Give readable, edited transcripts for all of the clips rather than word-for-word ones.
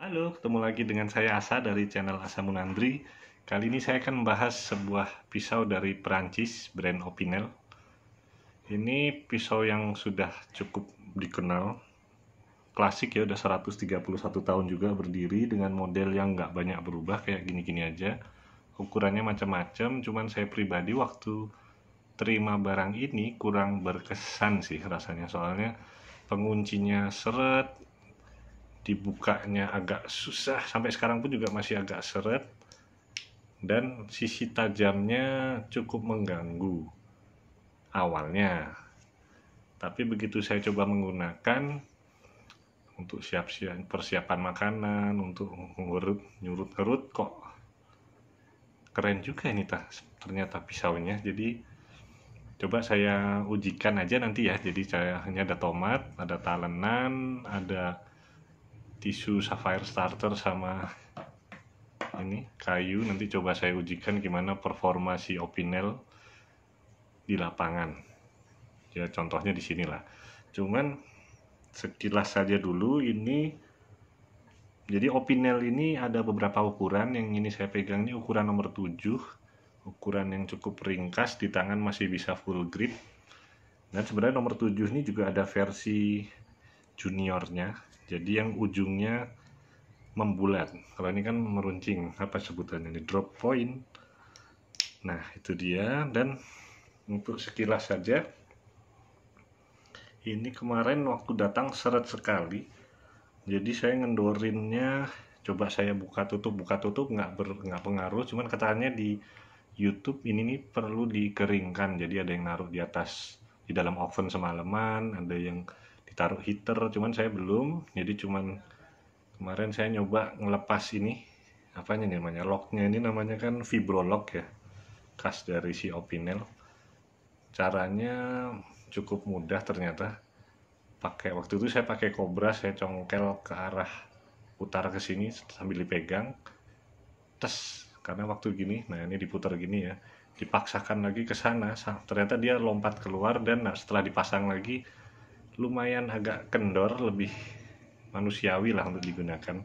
Halo, ketemu lagi dengan saya Asa dari channel Asa Munandri. Kali ini saya akan membahas sebuah pisau dari Perancis, brand Opinel. Ini pisau yang sudah cukup dikenal, klasik ya, udah 131 tahun juga berdiri dengan model yang nggak banyak berubah, kayak gini-gini aja. Ukurannya macam-macam, cuman saya pribadi waktu terima barang ini kurang berkesan sih rasanya, soalnya penguncinya seret, dibukanya agak susah, sampai sekarang pun juga masih agak seret, dan sisi tajamnya cukup mengganggu awalnya. Tapi begitu saya coba menggunakan untuk siap-siap persiapan makanan, untuk nyurut-nyurut, kok keren juga ini ternyata pisaunya. Jadi coba saya ujikan aja nanti ya. Jadi saya hanya ada tomat, ada talenan, ada tisu sapphire starter, sama ini kayu. Nanti coba saya ujikan gimana performa si Opinel di lapangan. Ya contohnya di sinilah. Cuman sekilas saja dulu ini. Jadi Opinel ini ada beberapa ukuran. Yang ini saya pegang ini ukuran nomor 7. Ukuran yang cukup ringkas, di tangan masih bisa full grip. Dan sebenarnya nomor 7 ini juga ada versi juniornya. Jadi yang ujungnya membulat. Kalau ini kan meruncing, apa sebutannya ini, drop point. Nah itu dia. Dan untuk sekilas saja, ini kemarin waktu datang seret sekali. Jadi saya ngendorinnya, coba saya buka tutup nggak pengaruh. Cuman katanya di YouTube ini nih perlu dikeringkan. Jadi ada yang naruh di atas di dalam oven semalaman, ada yang ditaruh heater. Cuman saya belum. Jadi cuman kemarin saya nyoba ngelepas ini, apanya nih namanya, locknya ini namanya kan Vibrolock ya, khas dari si Opinel. Caranya cukup mudah ternyata. Waktu itu saya pakai Cobra, saya congkel ke arah putar ke sini sambil dipegang, tes, karena waktu gini, nah ini diputar gini ya, dipaksakan lagi ke sana, ternyata dia lompat keluar. Dan setelah dipasang lagi lumayan agak kendor, lebih manusiawi lah untuk digunakan.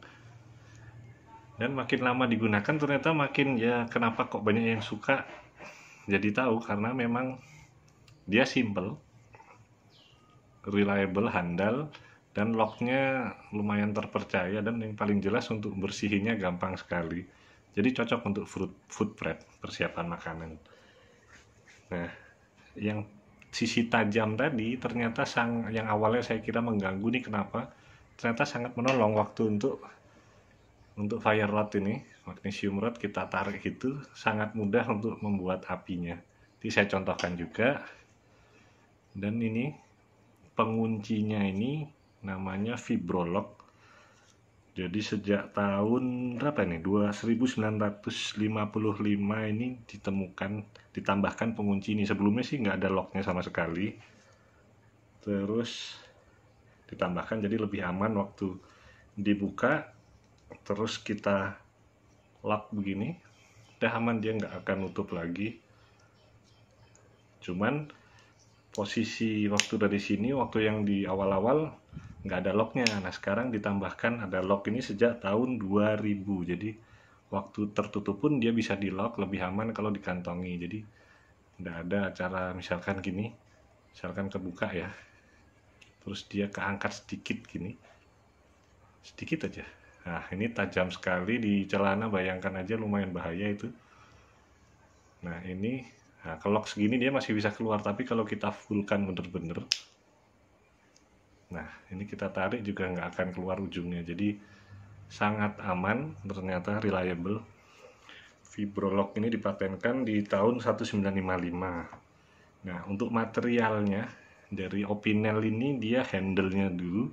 Dan makin lama digunakan ternyata makin, ya kenapa kok banyak yang suka, jadi tahu karena memang dia simple, reliable, handal, dan locknya lumayan terpercaya, dan yang paling jelas untuk bersihinnya gampang sekali. Jadi cocok untuk food prep, persiapan makanan. Nah, yang sisi tajam tadi ternyata yang awalnya saya kira mengganggu nih, kenapa? Ternyata sangat menolong waktu untuk fire rod ini, magnesium rod kita tarik itu sangat mudah untuk membuat apinya. Jadi saya contohkan juga. Dan ini penguncinya ini namanya Vibrolock. Jadi sejak tahun berapa nih, 1955 ini ditambahkan pengunci ini. Sebelumnya sih nggak ada locknya sama sekali. Terus ditambahkan, jadi lebih aman waktu dibuka. Terus kita lock begini, udah aman, dia nggak akan nutup lagi. Cuman posisi waktu dari sini, waktu yang di awal-awal nggak ada locknya. Nah sekarang ditambahkan ada lock ini sejak tahun 2000. Jadi waktu tertutup pun dia bisa di lock, lebih aman kalau dikantongi. Jadi nggak ada cara misalkan gini, misalkan kebuka ya, terus dia keangkat sedikit gini, sedikit aja. Nah ini tajam sekali di celana, bayangkan aja, lumayan bahaya itu. Nah ini, nah kalau segini dia masih bisa keluar, tapi kalau kita fullkan bener-bener, nah ini kita tarik juga nggak akan keluar ujungnya. Jadi sangat aman, ternyata reliable. Vibrolock ini dipatenkan di tahun 1955. Nah untuk materialnya dari Opinel ini, dia handle-nya dulu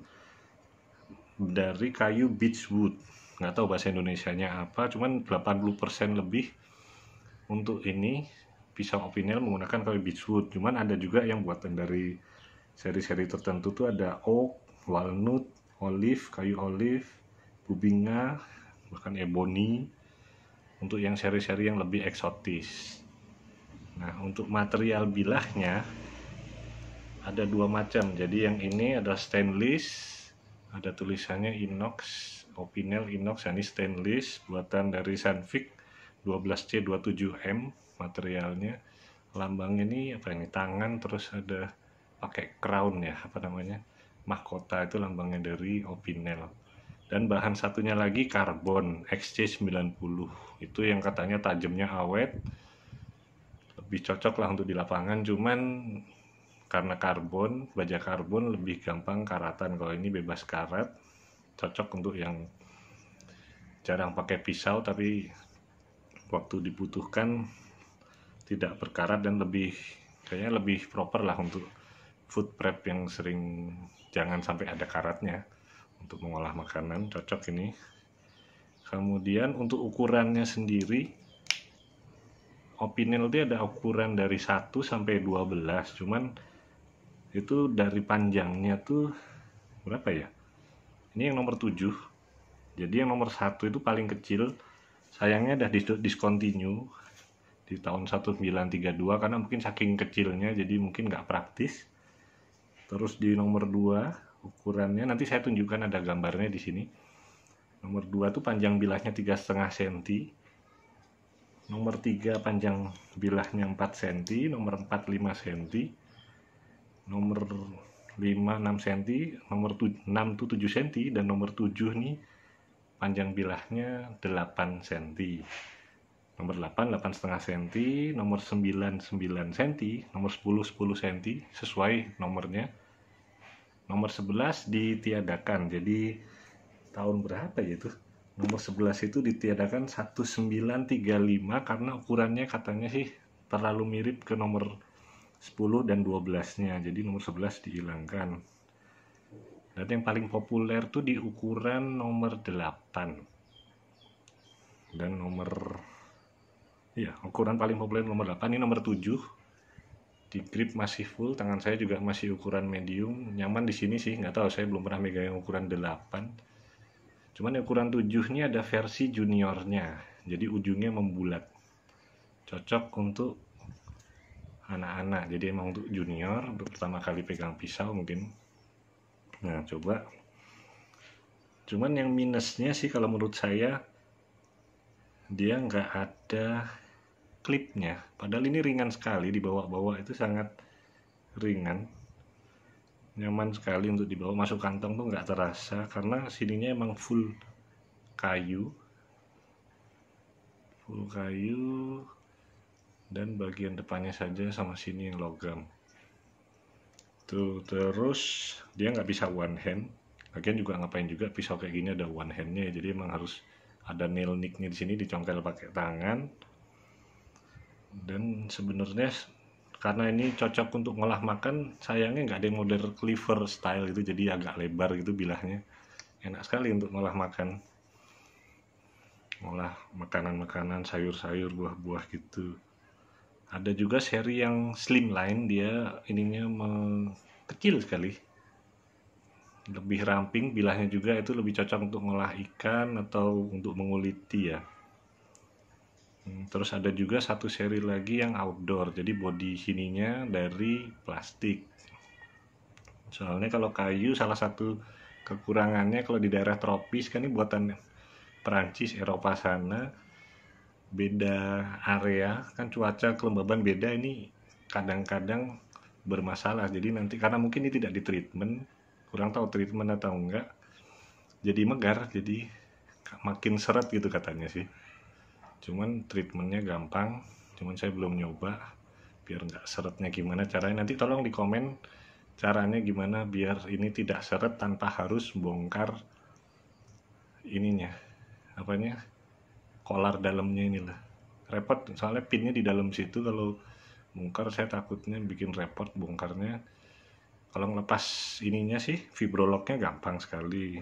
dari kayu beechwood, nggak tahu bahasa Indonesianya apa, cuman 80% lebih untuk ini pisau Opinel menggunakan kayu beechwood. Cuman ada juga yang buatan dari seri-seri tertentu tuh ada oak, walnut, olive, kayu olive, bubinga, bahkan ebony, untuk yang seri-seri yang lebih eksotis. Nah untuk material bilahnya ada dua macam. Jadi yang ini ada stainless, ada tulisannya inox Opinel inox, ini stainless buatan dari Sandvik 12C27M materialnya. Lambangnya ini apa ini, tangan, terus ada pakai crown ya, apa namanya, mahkota, itu lambangnya dari Opinel. Dan bahan satunya lagi karbon XC90, itu yang katanya tajamnya awet, lebih cocok lah untuk di lapangan. Cuman karena karbon, baja karbon lebih gampang karatan. Kalau ini bebas karat, cocok untuk yang jarang pakai pisau tapi waktu dibutuhkan tidak berkarat, dan kayaknya lebih proper lah untuk food prep yang sering jangan sampai ada karatnya. Untuk mengolah makanan cocok ini. Kemudian untuk ukurannya sendiri, Opinel dia ada ukuran dari 1 sampai 12, cuman itu dari panjangnya tuh berapa ya, ini yang nomor 7, jadi yang nomor 1 itu paling kecil. Sayangnya udah discontinue di tahun 1932 karena mungkin saking kecilnya jadi mungkin nggak praktis. Terus di nomor 2 ukurannya, nanti saya tunjukkan, ada gambarnya di sini. Nomor 2 tuh panjang bilahnya 3,5 cm. Nomor 3 panjang bilahnya 4 cm, nomor 4 5 cm, nomor 5 6 cm, nomor 6 tuh 7 cm, dan nomor 7 nih panjang bilahnya 8 cm. Nomor 8 8,5 cm, nomor 9 9 cm, nomor 10 10 cm sesuai nomornya. Nomor 11 ditiadakan. Jadi tahun berapa ya itu? Nomor 11 itu ditiadakan 1935 karena ukurannya katanya sih terlalu mirip ke nomor 10 dan 12-nya. Jadi nomor 11 dihilangkan. Dan yang paling populer tuh di ukuran nomor 8. Dan ukuran paling populer nomor 8, ini nomor 7. Di grip masih full, tangan saya juga masih ukuran medium, nyaman di sini sih, nggak tahu, saya belum pernah megang yang ukuran 8. Cuman yang ukuran 7 ini ada versi juniornya, jadi ujungnya membulat, cocok untuk anak-anak, jadi emang untuk junior, untuk pertama kali pegang pisau mungkin. Nah coba, cuman yang minusnya sih kalau menurut saya, dia nggak ada klipnya, padahal ini ringan sekali, dibawa-bawa itu sangat ringan, nyaman sekali untuk dibawa, masuk kantong tuh nggak terasa karena sininya emang full kayu, dan bagian depannya saja sama sini yang logam tuh. Terus dia nggak bisa one hand, lagian juga ngapain juga pisau kayak gini ada one handnya, jadi emang harus ada nail nicknya di sini, dicongkel pakai tangan. Dan sebenarnya karena ini cocok untuk ngolah makan, sayangnya nggak ada yang model cleaver style itu, jadi agak lebar gitu bilahnya, enak sekali untuk ngolah makan, ngolah makanan-makanan, sayur-sayur, buah-buah gitu. Ada juga seri yang slimline, dia ininya kecil sekali, lebih ramping, bilahnya juga itu lebih cocok untuk ngolah ikan atau untuk menguliti ya. Terus ada juga satu seri lagi yang outdoor, jadi bodi sininya dari plastik. Soalnya kalau kayu, salah satu kekurangannya kalau di daerah tropis kan, ini buatan Perancis, Eropa sana, beda area kan, cuaca kelembaban beda, ini kadang-kadang bermasalah. Jadi nanti karena mungkin ini tidak di treatment, kurang tahu treatment atau enggak, jadi megar, jadi makin seret gitu katanya sih. Cuman treatmentnya gampang, cuman saya belum nyoba biar nggak seretnya gimana caranya. Nanti tolong di komen caranya gimana biar ini tidak seret tanpa harus bongkar ininya, apanya, kolar dalamnya inilah. Repot soalnya pinnya di dalam situ, kalau bongkar saya takutnya bikin repot bongkarnya. Kalau ngelepas ininya sih, vibrolognya gampang sekali.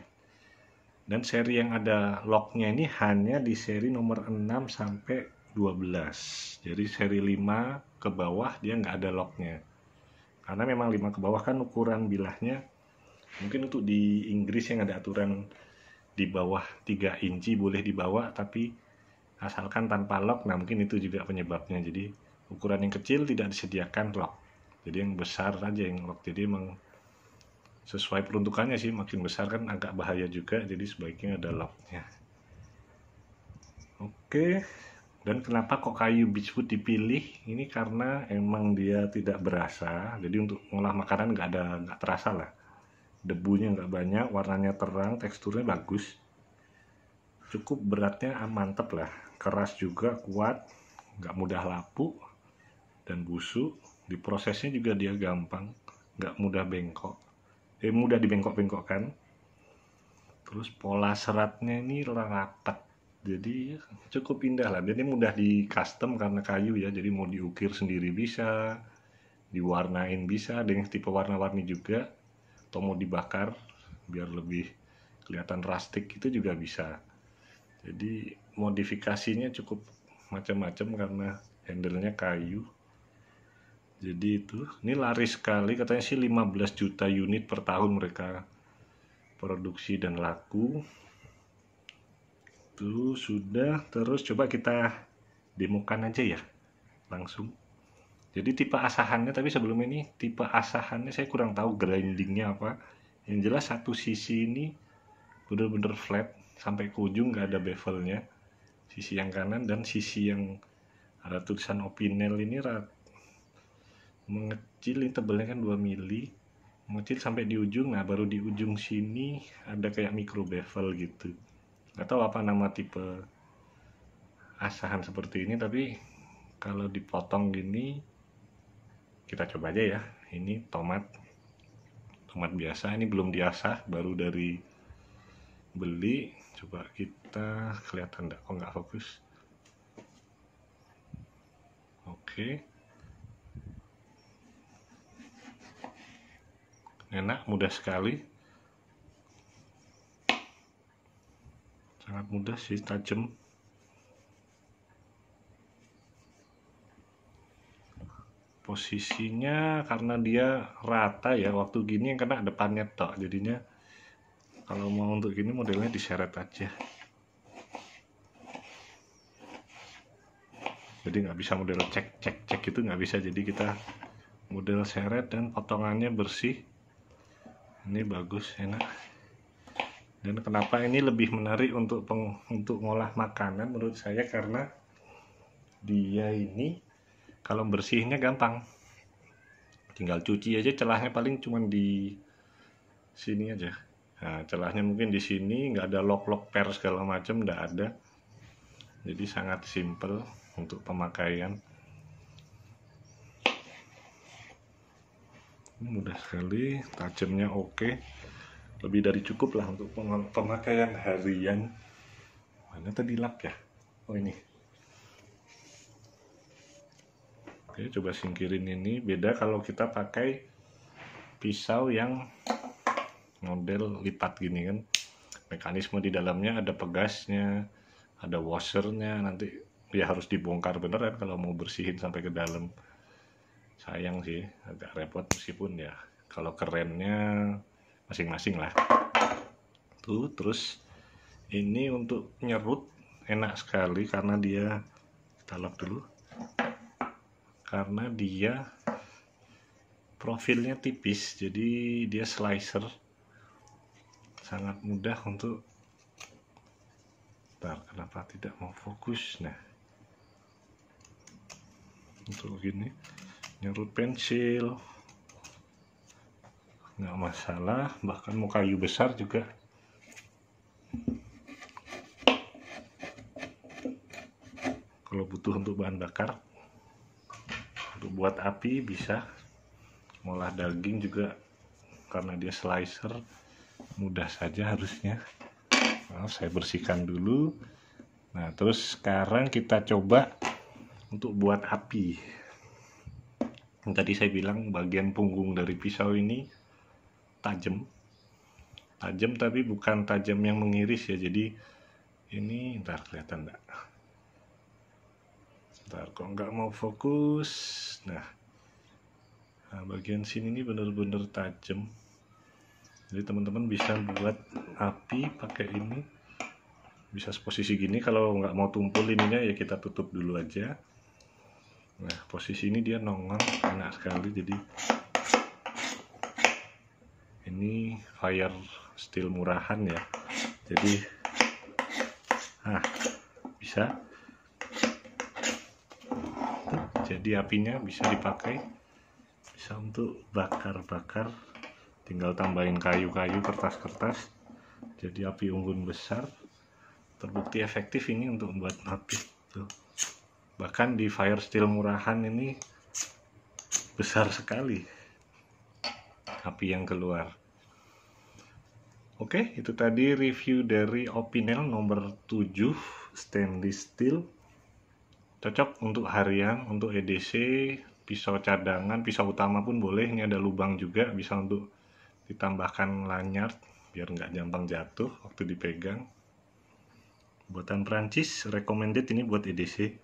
Dan seri yang ada locknya ini hanya di seri nomor 6 sampai 12. Jadi seri 5 ke bawah dia nggak ada locknya. Karena memang 5 ke bawah kan ukuran bilahnya, mungkin untuk di Inggris yang ada aturan di bawah 3 inci boleh dibawa, tapi asalkan tanpa lock. Nah mungkin itu juga penyebabnya. Jadi ukuran yang kecil tidak disediakan lock, jadi yang besar aja yang lock. Jadi emang sesuai peruntukannya sih, makin besar kan agak bahaya juga, jadi sebaiknya ada locknya. Oke, dan kenapa kok kayu beechwood dipilih? Ini karena emang dia tidak berasa, jadi untuk ngolah makanan nggak terasa lah. Debunya nggak banyak, warnanya terang, teksturnya bagus. Cukup beratnya mantep lah, keras juga, kuat, nggak mudah lapuk dan busuk. Diprosesnya juga dia gampang, nggak mudah bengkok, mudah dibengkok-bengkokkan. Terus pola seratnya ini rapat, jadi cukup indah lah. Jadi mudah di custom karena kayu ya, jadi mau diukir sendiri bisa, diwarnain bisa dengan tipe warna-warni juga, atau mau dibakar biar lebih kelihatan rustic itu juga bisa. Jadi modifikasinya cukup macam-macam karena handle-nya kayu. Jadi ini laris sekali, katanya sih 15 juta unit per tahun mereka produksi dan laku. Itu sudah. Terus coba kita demokan aja ya langsung. Jadi tipe asahannya, tapi sebelum ini tipe asahannya saya kurang tahu grindingnya apa. Yang jelas satu sisi ini bener-bener flat sampai ke ujung, nggak ada bevelnya. Sisi yang kanan dan sisi yang ada tulisan Opinel ini mengecil, ini tebelnya kan 2 mili, mengecil sampai di ujung. Nah baru di ujung sini ada kayak micro bevel gitu. Nggak tahu apa nama tipe asahan seperti ini, tapi kalau dipotong gini kita coba aja ya. Ini tomat biasa, ini belum diasah, baru dari beli. Coba kita kelihatan enggak? Oh nggak fokus. Oke, enak, mudah sekali, sangat mudah sih, tajam. Posisinya karena dia rata ya, waktu gini yang kena depannya tok, jadinya kalau mau untuk gini modelnya diseret aja, jadi nggak bisa model cek itu nggak bisa. Jadi kita model seret dan potongannya bersih. Ini bagus, enak. Dan kenapa ini lebih menarik untuk ngolah makanan menurut saya, karena dia ini kalau bersihnya gampang, tinggal cuci aja. Celahnya paling cuma di sini aja. Nah, celahnya mungkin di sini, nggak ada lock per segala macam, nggak ada. Jadi sangat simple untuk pemakaian. Ini mudah sekali, tajamnya oke, lebih dari cukup lah untuk pemakaian harian. Mana tadi lap ya? Oh ini. Oke, coba singkirin ini. Beda kalau kita pakai pisau yang model lipat gini kan. Mekanisme di dalamnya ada pegasnya, ada washernya. Nanti ya harus dibongkar beneran kalau mau bersihin sampai ke dalam. Sayang sih, agak repot, meskipun ya kalau kerennya masing-masing lah. Tuh, terus ini untuk nyerut enak sekali karena dia, kita lock dulu, karena dia profilnya tipis, jadi dia slicer, sangat mudah untuk, kenapa tidak mau fokus. Nah, untuk gini nyerut pensil nggak masalah, bahkan mau kayu besar juga. Kalau butuh untuk bahan bakar, untuk buat api bisa, ngolah daging juga karena dia slicer mudah saja harusnya. Nah, saya bersihkan dulu. Nah, terus sekarang kita coba untuk buat api. Tadi saya bilang bagian punggung dari pisau ini tajam, tapi bukan tajam yang mengiris ya. Jadi ini, ntar kelihatan enggak? Ntar kok nggak mau fokus. Nah, bagian sini ini bener-bener tajam. Jadi teman-teman bisa buat api pakai ini, bisa posisi gini. Kalau nggak mau tumpul ininya ya kita tutup dulu aja. Nah, posisi ini dia nongol, enak sekali. Jadi Ini fire steel murahan ya, jadi bisa, jadi apinya bisa dipakai, bisa untuk bakar-bakar, tinggal tambahin kayu-kayu, kertas-kertas, jadi api unggun besar. Terbukti efektif ini untuk membuat api tuh. Bahkan di fire steel murahan ini besar sekali api yang keluar. Oke, itu tadi review dari Opinel nomor 7 stainless steel. Cocok untuk harian, untuk EDC, pisau cadangan, pisau utama pun boleh. Ini ada lubang juga, bisa untuk ditambahkan lanyard biar nggak gampang jatuh waktu dipegang. Buatan Prancis, recommended ini buat EDC.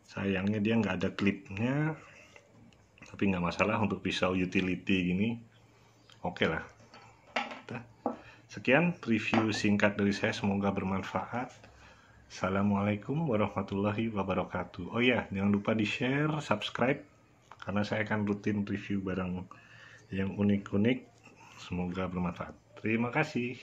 Sayangnya dia nggak ada klipnya, tapi nggak masalah untuk pisau utility gini. Oke lah. Sekian review singkat dari saya, semoga bermanfaat. Assalamualaikum warahmatullahi wabarakatuh. Oh ya, jangan lupa di share, subscribe, karena saya akan rutin review barang yang unik-unik. Semoga bermanfaat. Terima kasih.